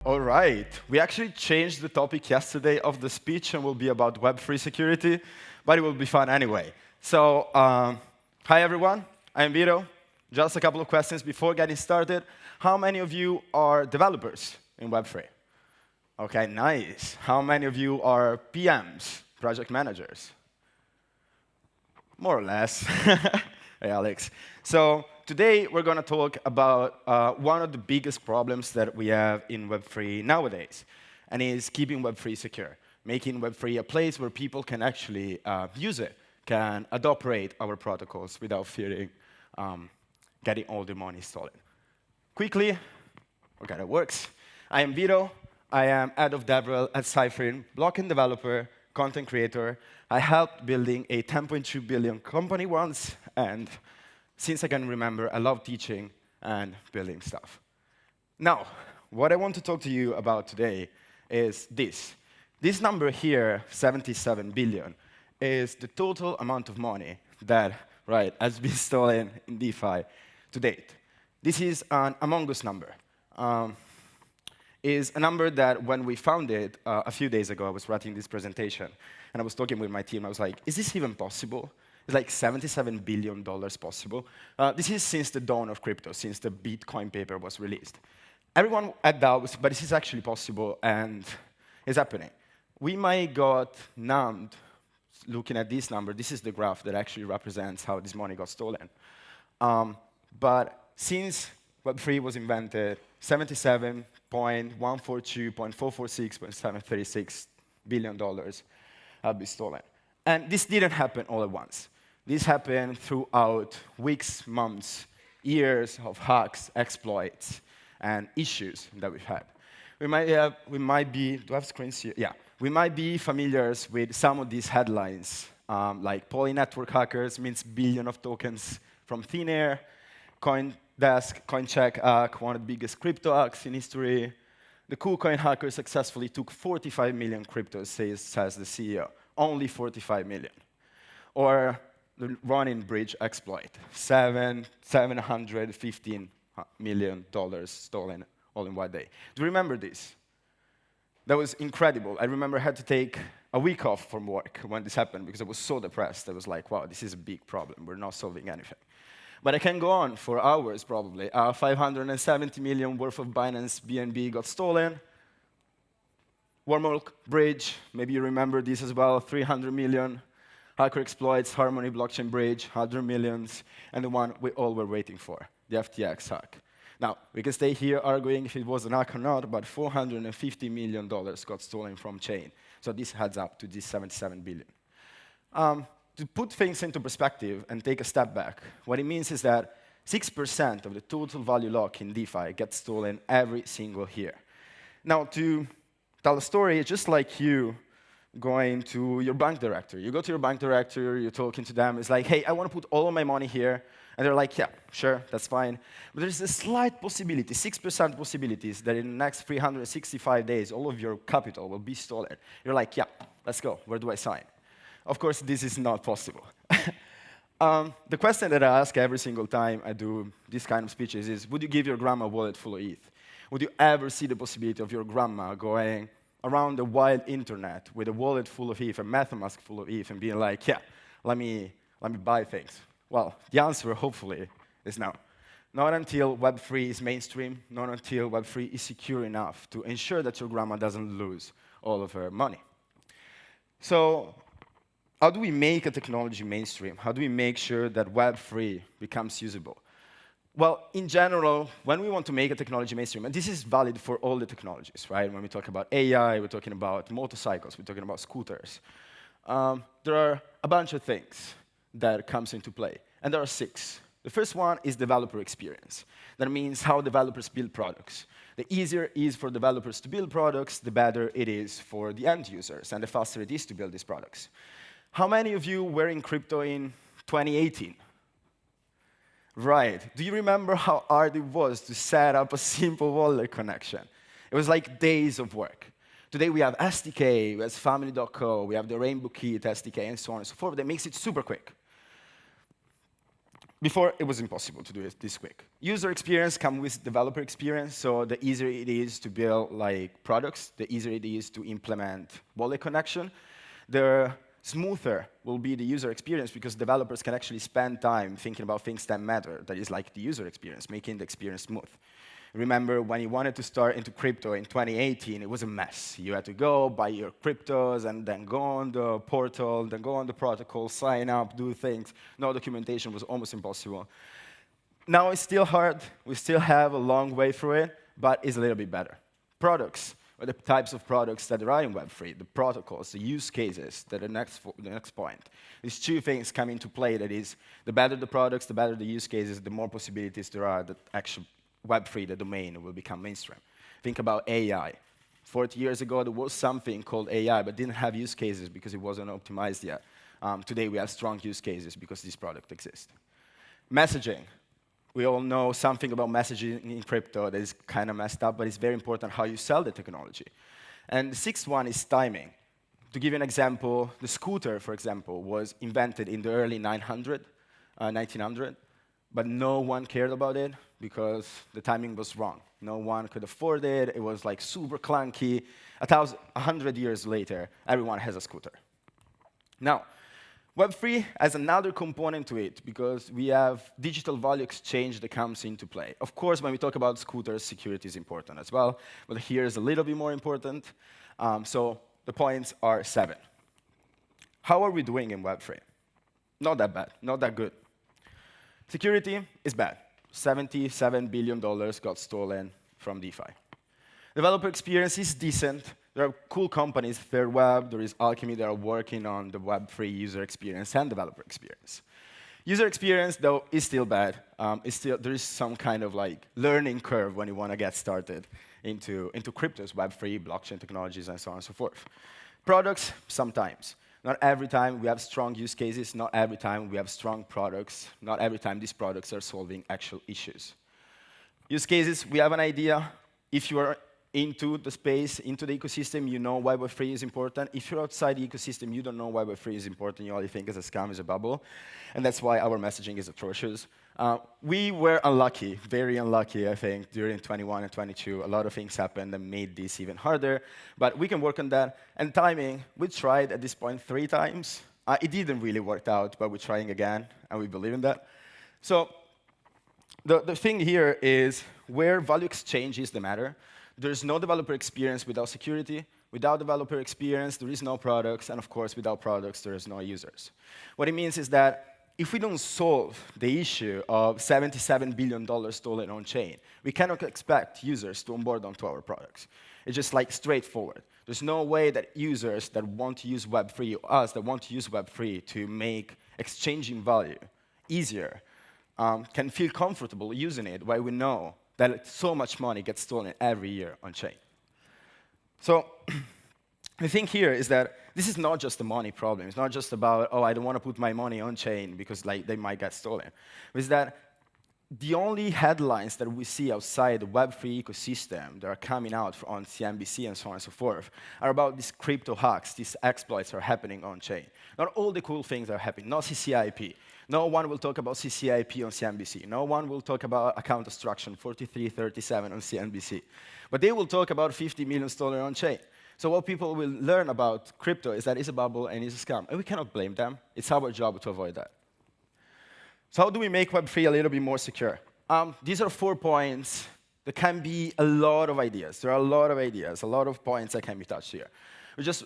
All right. We actually changed the topic yesterday of the speech and will be about Web3 security, but it will be fun anyway. So, hi everyone. I'm Vitto. Just a couple of questions before getting started. How many of you are developers in Web3? Okay, nice. How many of you are PMs, project managers? More or less. Hey, Alex. So today we're going to talk about one of the biggest problems that we have in Web3 nowadays, and is keeping Web3 secure, making Web3 a place where people can actually use it, can operate our protocols without fearing getting all the money stolen. Quickly, okay, that works. I am Vitto. I am head of DevRel at Cypherin, blockchain developer, content creator. I helped building a 10.2 billion company once, and since I can remember, I love teaching and building stuff. Now, what I want to talk to you about today is this. This number here, 77 billion, is the total amount of money that has been stolen in DeFi to date. This is an Among Us number. Is a number that when we found it a few days ago, I was writing this presentation, and I was talking with my team. I was like, is this even possible? Is like $77 billion possible? This is since the dawn of crypto, since the Bitcoin paper was released. Everyone had doubts, but this is actually possible, and it's happening. We might got numbed looking at this number. This is the graph that actually represents how this money got stolen. But since Web3 was invented, $77.142.446.736 billion have been stolen. And this didn't happen all at once. This happened throughout weeks, months, years of hacks, exploits, and issues that we've had. We might be, do I have screens here? Yeah. We might be familiar with some of these headlines, like Poly network hackers mints billion of tokens from thin air, CoinDesk, CoinCheck hack, one of the biggest crypto hacks in history. The KuCoin hacker successfully took 45 million cryptos, says the CEO. Only 45 million. Or the Ronin bridge exploit, $715 million stolen all in one day. Do you remember this? That was incredible. I remember I had to take a week off from work when this happened because I was so depressed. I was like, wow, this is a big problem. We're not solving anything. But I can go on for hours, probably. 570 million worth of Binance BNB got stolen. Wormhole Bridge, maybe you remember this as well, 300 million. Hacker exploits, Harmony blockchain bridge, 100 millions. And the one we all were waiting for, the FTX hack. Now, we can stay here arguing if it was an hack or not, but $450 million got stolen from chain. So this adds up to this 77 billion. To put things into perspective and take a step back, what it means is that 6% of the total value lock in DeFi gets stolen every single year. Now, to tell a story, it's just like you going to your bank director. You go to your bank director, you're talking to them, it's like, hey, I want to put all of my money here. And they're like, yeah, sure, that's fine. But there's a slight possibility, 6% possibilities, that in the next 365 days, all of your capital will be stolen. You're like, yeah, let's go. Where do I sign? Of course, this is not possible. The question that I ask every single time I do this kind of speeches is, would you give your grandma a wallet full of ETH? Would you ever see the possibility of your grandma going around the wild internet with a wallet full of ETH, a MetaMask full of ETH, and being like, yeah, let me buy things? Well, the answer, hopefully, is no. Not until Web3 is mainstream, not until Web3 is secure enough to ensure that your grandma doesn't lose all of her money. So, how do we make a technology mainstream? How do we make sure that Web3 becomes usable? Well, in general, when we want to make a technology mainstream, and this is valid for all the technologies, right? When we talk about AI, we're talking about motorcycles, we're talking about scooters. There are a bunch of things that comes into play, and there are 6. The first one is developer experience. That means how developers build products. The easier it is for developers to build products, the better it is for the end users, and the faster it is to build these products. How many of you were in crypto in 2018? Right. Do you remember how hard it was to set up a simple wallet connection? It was like days of work. Today we have SDK, we have family.co, we have the Rainbow Kit SDK, and so on and so forth. That makes it super quick. Before, it was impossible to do it this quick. User experience comes with developer experience, so the easier it is to build products, the easier it is to implement wallet connection, the smoother will be the user experience because developers can actually spend time thinking about things that matter, that is like the user experience, making the experience smooth. Remember, when you wanted to start into crypto in 2018, it was a mess. You had to go, buy your cryptos, and then go on the portal, then go on the protocol, sign up, do things. No documentation was almost impossible. Now it's still hard. We still have a long way through it, but it's a little bit better. Products, or the types of products that are in Web3, the protocols, the use cases, that are the next point. These two things come into play. That is, the better the products, the better the use cases, the more possibilities there are that actually Web3, the domain, will become mainstream. Think about AI. 40 years ago, there was something called AI, but didn't have use cases because it wasn't optimized yet. Today, we have strong use cases because this product exists. Messaging. We all know something about messaging in crypto that is kind of messed up, but it's very important how you sell the technology. And the sixth one is timing. To give you an example, the scooter, for example, was invented in the early 1900, but no one cared about it because the timing was wrong. No one could afford it. It was like super clunky. 100 years later, everyone has a scooter. Now, Web3 has another component to it because we have digital value exchange that comes into play. Of course, when we talk about scooters, security is important as well, but here is a little bit more important. So the points are 7. How are we doing in Web3? Not that bad, not that good. Security is bad. $77 billion got stolen from DeFi. Developer experience is decent. There are cool companies, Fairweb, there is Alchemy that are working on the Web3 user experience and developer experience. User experience, though, is still bad. There is some kind of learning curve when you want to get started into cryptos, Web3, blockchain technologies, and so on and so forth. Products, sometimes. Not every time we have strong use cases. Not every time we have strong products. Not every time these products are solving actual issues. Use cases, we have an idea. If you are into the space, into the ecosystem, you know why Web3 is important. If you're outside the ecosystem, you don't know why Web3 is important. You only think it's a scam, it's a bubble. And that's why our messaging is atrocious. We were unlucky, very unlucky, I think, during 21 and 22. A lot of things happened that made this even harder. But we can work on that. And timing, we tried at this point 3 times. It didn't really work out, but we're trying again, and we believe in that. So the thing here is where value exchange is the matter. There's no developer experience without security. Without developer experience, there is no products. And of course, without products, there is no users. What it means is that if we don't solve the issue of $77 billion stolen on-chain, we cannot expect users to onboard onto our products. It's just straightforward. There's no way that users that want to use Web3, or us that want to use Web3 to make exchanging value easier, can feel comfortable using it while we know that so much money gets stolen every year on-chain. So the thing here is that this is not just a money problem. It's not just about, oh, I don't want to put my money on-chain because they might get stolen. It's that the only headlines that we see outside the Web3 ecosystem that are coming out on CNBC and so on and so forth are about these crypto hacks, these exploits are happening on-chain. Not all the cool things are happening, not CCIP. No one will talk about CCIP on CNBC. No one will talk about account destruction, 4337 on CNBC. But they will talk about 50 million stolen on-chain. So what people will learn about crypto is that it's a bubble and it's a scam. And we cannot blame them. It's our job to avoid that. So how do we make Web3 a little bit more secure? These are 4 points. There can be a lot of ideas. There are a lot of ideas, a lot of points that can be touched here.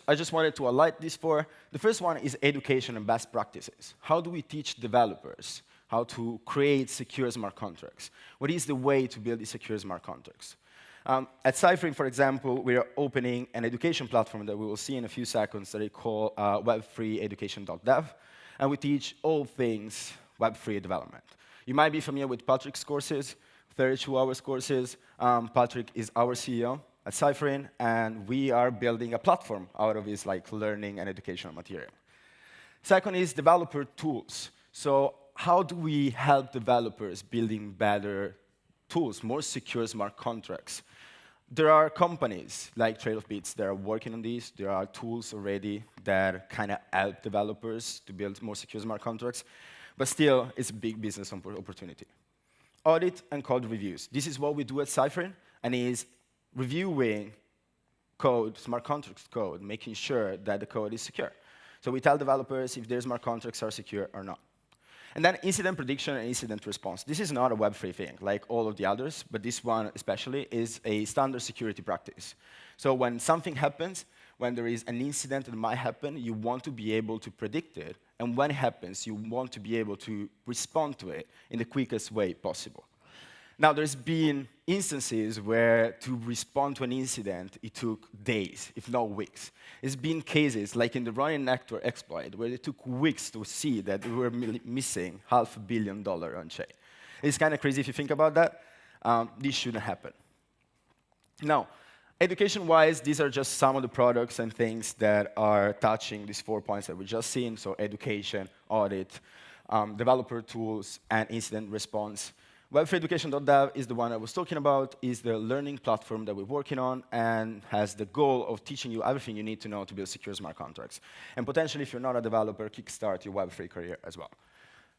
I just wanted to highlight these 4. The first one is education and best practices. How do we teach developers how to create secure smart contracts? What is the way to build these secure smart contracts? At Cyphering, for example, we are opening an education platform that we will see in a few seconds that we call web3education.dev, and we teach all things Web3 development. You might be familiar with Patrick's courses, 32 hours courses. Patrick is our CEO at Cyphering, and we are building a platform out of his learning and educational material. Second is developer tools. So how do we help developers building better tools, more secure smart contracts? There are companies like Trail of Bits that are working on these. There are tools already that kind of help developers to build more secure smart contracts. But still, it's a big business opportunity. Audit and code reviews. This is what we do at Cypher, and is reviewing code, smart contracts code, making sure that the code is secure. So we tell developers if their smart contracts are secure or not. And then incident prediction and incident response. This is not a Web3 thing, like all of the others, but this one especially is a standard security practice. So when something happens, when there is an incident that might happen, you want to be able to predict it. And when it happens, you want to be able to respond to it in the quickest way possible. Now, there's been instances where to respond to an incident, it took days, if not weeks. There's been cases, like in the running actor exploit, where it took weeks to see that we were missing $500 million on chain. It's kind of crazy if you think about that. This shouldn't happen. Now, education-wise, these are just some of the products and things that are touching these 4 points that we just seen. So education, audit, developer tools, and incident response. Web3education.dev is the one I was talking about, is the learning platform that we're working on and has the goal of teaching you everything you need to know to build secure smart contracts. And potentially, if you're not a developer, kickstart your Web3 career as well.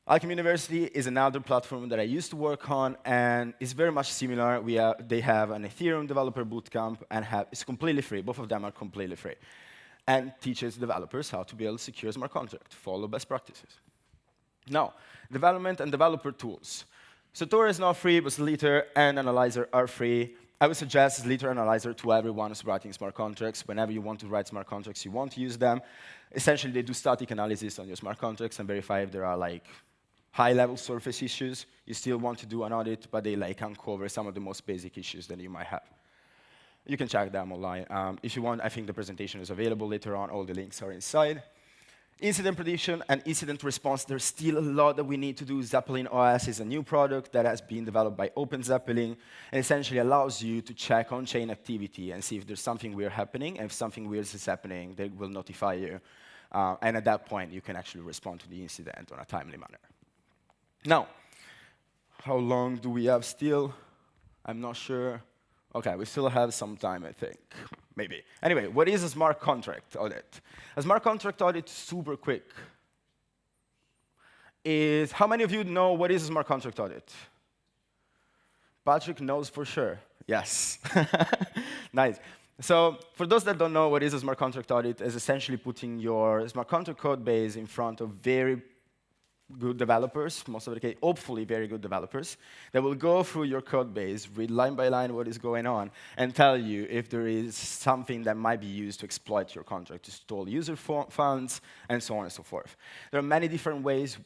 Alchemy University is another platform that I used to work on, and it's very much similar. They have an Ethereum developer bootcamp, and it's completely free. Both of them are completely free, and teaches developers how to build secure smart contracts, follow best practices. Now, development and developer tools. Sator is not free, but Slither and Analyzer are free. I would suggest Slither Analyzer to everyone who's writing smart contracts. Whenever you want to write smart contracts, you want to use them. Essentially, they do static analysis on your smart contracts and verify if there are like high-level surface issues. You still want to do an audit, but they like uncover some of the most basic issues that you might have. You can check them online. If you want, I think the presentation is available later on. All the links are inside. Incident prediction and incident response, there's still a lot that we need to do. Zeppelin OS is a new product that has been developed by OpenZeppelin, and essentially allows you to check on-chain activity and see if there's something weird happening, and if something weird is happening, they will notify you. And at that point, you can actually respond to the incident on a timely manner. Now, how long do we have still? I'm not sure. OK, we still have some time, I think. Maybe. Anyway, what is a smart contract audit? A smart contract audit, super quick, is how many of you know what is a smart contract audit? Patrick knows for sure. Yes. Nice. So for those that don't know what is a smart contract audit, is essentially putting your smart contract code base in front of very good developers, most of the case, hopefully very good developers, that will go through your code base, read line by line what is going on, and tell you if there is something that might be used to exploit your contract, to stall user funds, and so on and so forth. There are many different ways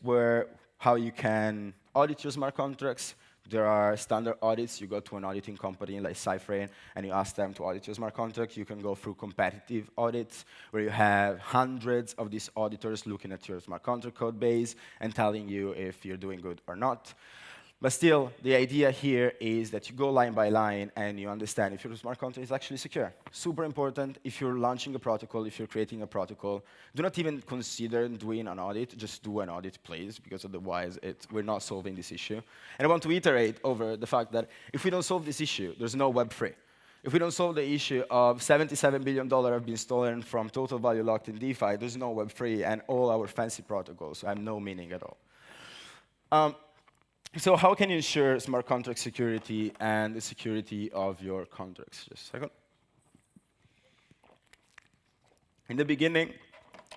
how you can audit your smart contracts. There are standard audits. You go to an auditing company like Cypher, and you ask them to audit your smart contract. You can go through competitive audits, where you have hundreds of these auditors looking at your smart contract code base and telling you if you're doing good or not. But still, the idea here is that you go line by line and you understand if your smart contract is actually secure. Super important if you're launching a protocol, if you're creating a protocol. Do not even consider doing an audit. Just do an audit, please, because otherwise we're not solving this issue. And I want to iterate over the fact that if we don't solve this issue, there's no Web3. If we don't solve the issue of $77 billion have been stolen from total value locked in DeFi, there's no Web3, and all our fancy protocols have no meaning at all. So how can you ensure smart contract security and the security of your contracts? Just a second. In the beginning,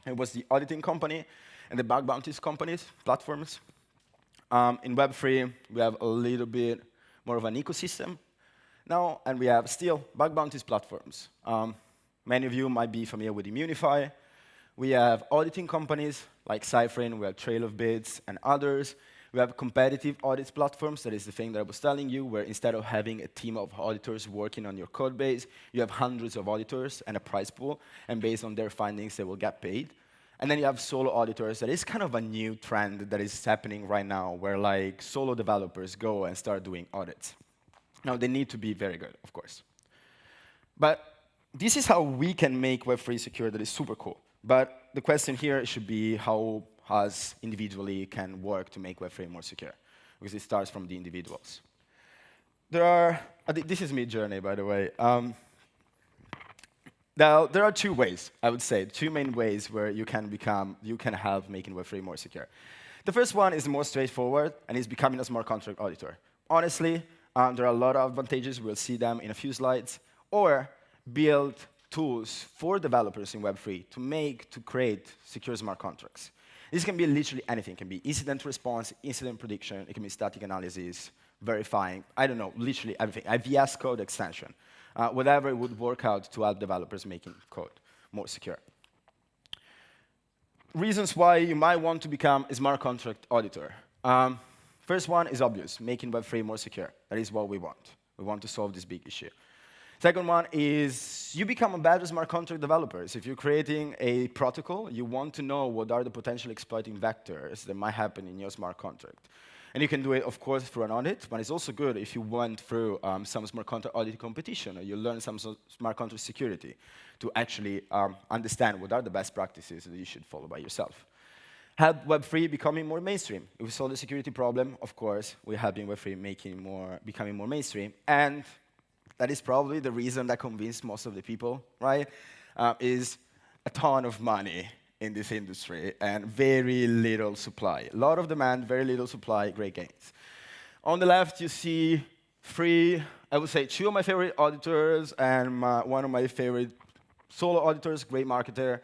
it was the auditing company and the bug bounties companies, platforms. In Web3, we have a little bit more of an ecosystem now, and we have still bug bounties platforms. Many of you might be familiar with Immunify. We have auditing companies like Cypher, we have Trail of Bids, and others. We have competitive audits platforms. That is the thing that I was telling you, where instead of having a team of auditors working on your code base, you have hundreds of auditors and a prize pool, and based on their findings, they will get paid. And then you have solo auditors. That is kind of a new trend that is happening right now, where like solo developers go and start doing audits. Now, they need to be very good, of course. But this is how we can make Web3 secure. That is super cool. But the question here should be how us individually can work to make Web3 more secure, because it starts from the individuals. This is Midjourney, by the way. Now, there are 2 ways, I would say, 2 main ways where you can help making Web3 more secure. The first one is the most straightforward, and is becoming a smart contract auditor. Honestly, there are a lot of advantages. We'll see them in a few slides. Or build tools for developers in Web3 to create secure smart contracts. This can be literally anything. It can be incident response, incident prediction. It can be static analysis, verifying. I don't know, literally everything. IVS code extension. Whatever would work out to help developers making code more secure. Reasons why you might want to become a smart contract auditor. First one is obvious, making Web3 more secure. That is what we want. We want to solve this big issue. Second one is you become a better smart contract developer. So if you're creating a protocol, you want to know what are the potential exploiting vectors that might happen in your smart contract. And you can do it, of course, through an audit, but it's also good if you went through some smart contract audit competition, or you learn some smart contract security to actually understand what are the best practices that you should follow by yourself. Help Web3 becoming more mainstream. If we solve the security problem, of course, we're helping Web3 becoming more mainstream. And that is probably the reason that convinced most of the people, right? Is a ton of money in this industry and very little supply. A lot of demand, very little supply, great gains. On the left, you see I would say two of my favorite auditors and one of my favorite solo auditors, great marketer,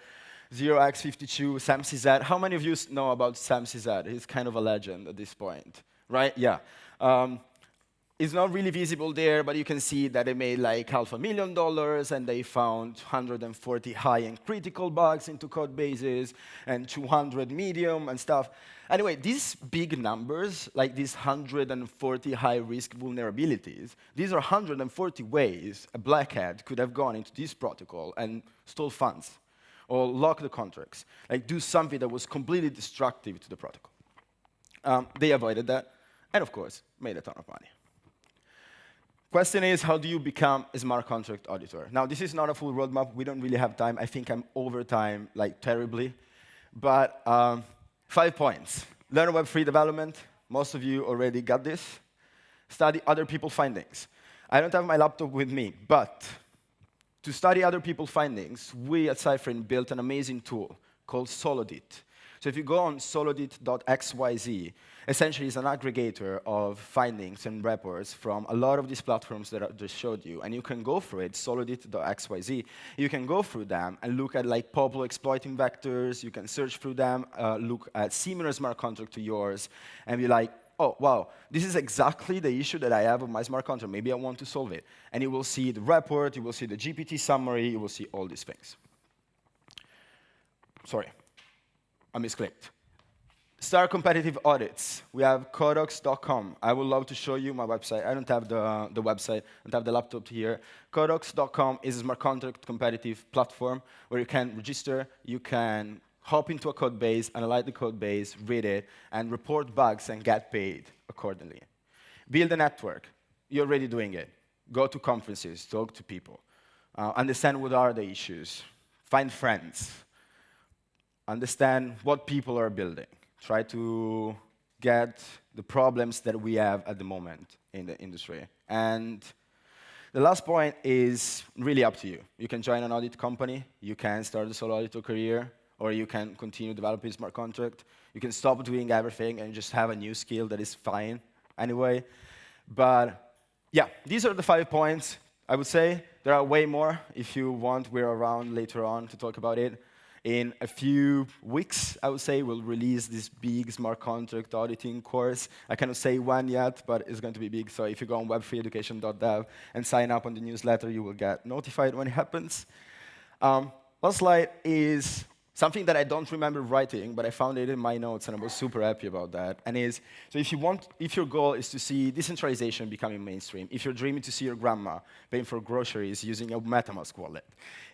0x52, Sam CZ. How many of you know about Sam CZ? He's kind of a legend at this point, right? Yeah. It's not really visible there, but you can see that they made like $500,000, and they found 140 high and critical bugs into code bases, and 200 medium and stuff. Anyway, these big numbers, like these 140 high-risk vulnerabilities, these are 140 ways a black hat could have gone into this protocol and stole funds, or lock the contracts, like do something that was completely destructive to the protocol. They avoided that, and of course, made a ton of money. Question is, how do you become a smart contract auditor? Now, this is not a full roadmap. We don't really have time. I think I'm over time, like, terribly. But 5 points. Learn Web3 development. Most of you already got this. Study other people's findings. I don't have my laptop with me, but to study other people's findings, we at Cypherin built an amazing tool called Solidit. So if you go on solidit.xyz, essentially it's an aggregator of findings and reports from a lot of these platforms that I just showed you. And you can go through it, solidit.xyz. You can go through them and look at like popular exploiting vectors. You can search through them, look at similar smart contract to yours, and be like, oh, wow, this is exactly the issue that I have with my smart contract. Maybe I want to solve it. And you will see the report, you will see the GPT summary, you will see all these things. Sorry. I misclicked. Start competitive audits. We have codocs.com. I would love to show you my website. I don't have the website. I don't have the laptop here. Codocs.com is a smart contract competitive platform where you can register, you can hop into a code base, analyze the code base, read it, and report bugs and get paid accordingly. Build a network. You're already doing it. Go to conferences, talk to people. Understand what are the issues. Find friends. Understand what people are building. Try to get the problems that we have at the moment in the industry. And the last point is really up to you. You can join an audit company. You can start a solo auditor career. Or you can continue developing smart contract. You can stop doing everything and just have a new skill that is fine anyway. But yeah, these are the 5 points. I would say there are way more. If you want, we're around later on to talk about it. In a few weeks, I would say, we'll release this big smart contract auditing course. I cannot say when yet, but it's going to be big. So if you go on web3education.dev and sign up on the newsletter, you will get notified when it happens. Last slide is something that I don't remember writing, but I found it in my notes, and I was super happy about that. And so if your goal is to see decentralization becoming mainstream, if you're dreaming to see your grandma paying for groceries using a MetaMask wallet,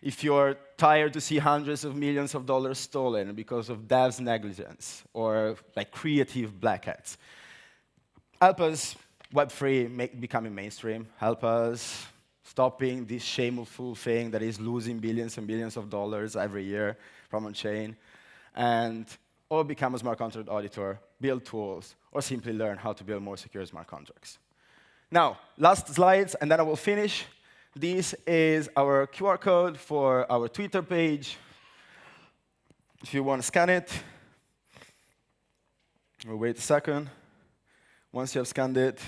if you're tired to see hundreds of millions of dollars stolen because of devs' negligence or like creative black hats, help us Web3 becoming mainstream. Help us stopping this shameful thing that is losing billions and billions of dollars every year from on-chain, or become a smart contract auditor, build tools, or simply learn how to build more secure smart contracts. Now, last slides, and then I will finish. This is our QR code for our Twitter page. If you want to scan it. We'll wait a second. Once you have scanned it,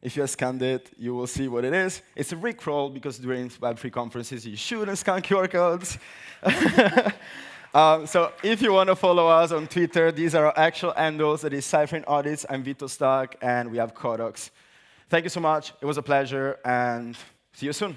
if you have scanned it, you will see what it is. It's a Rickroll, because during Web3 conferences, you shouldn't scan QR codes. So if you want to follow us on Twitter, these are our actual handles. It is Cypher Audits, I'm Vitto Stock, and we have Codox. Thank you so much. It was a pleasure, and see you soon.